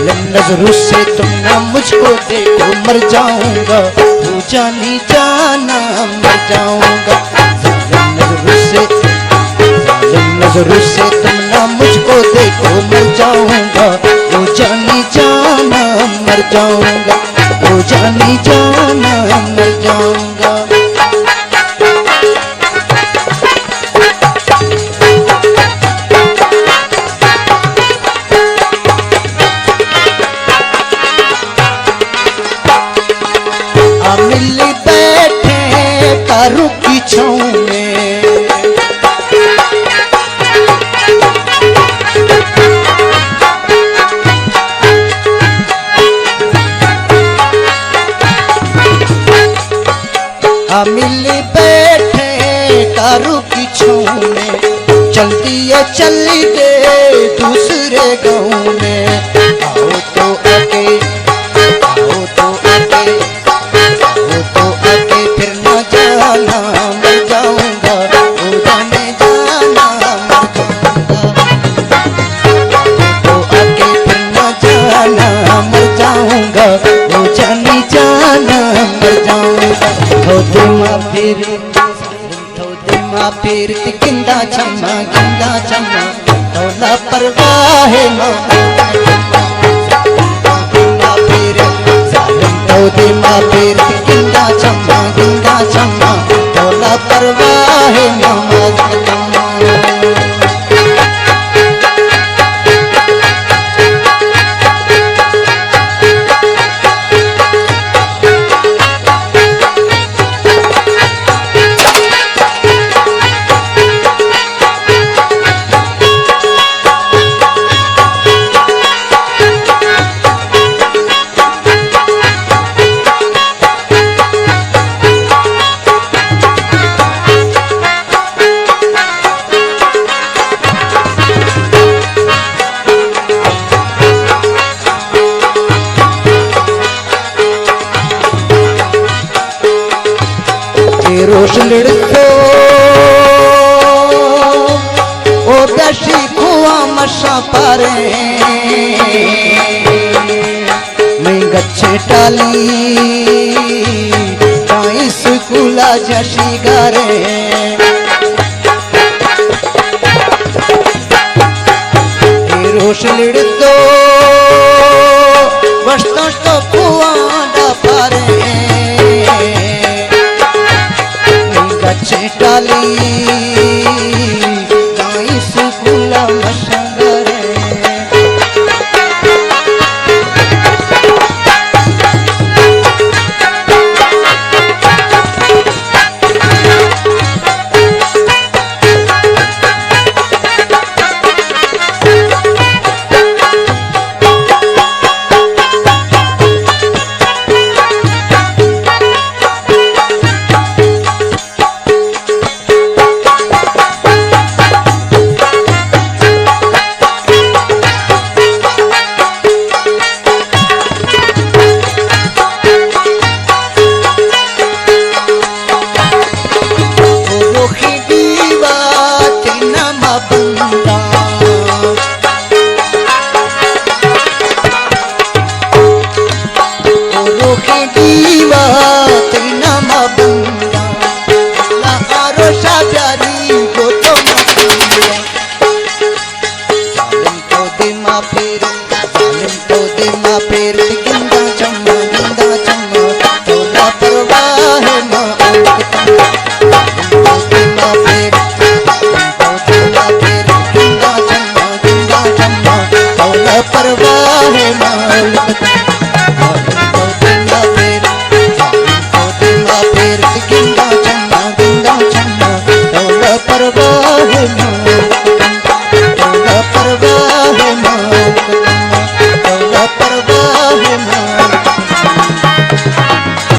नजरों से तुम ना मुझको देखो मर जाऊंगा, तू जानी जाना मर जाऊंगा। नजरों से तुम ना मुझको देखो मर जाऊंगा, तू जानी जाना मर जाऊंगा, तू जानी जाना मर जाऊंगा। मिल बैठे तारों की छाँव में, मिल बैठे तारों की छाँव में, चलती है चल दे दूसरे गाँव में। आओ तो आके, आओ तो आके, तो आके फिर न जाना मर जाऊंगा, वो जाने जाना मर जाऊंगा। तो आके फिर न जाना मर जाऊंगा, वो जाने जाना मर जाऊंगा। हो दिमा फिर गिंदा छम्मा तौला परवाह ना दिमा फिर गिंदा छम्मा तौला परवाह नमाज। रोश लड़को ओ दशी खुआ मशा पारे, मैं गच्छे टाली ताई स्कूला जशी गारे। रोश लड़को वस्तु तो खुआ डा पारे, डाली ताई सुकुला मशंगरे। फिर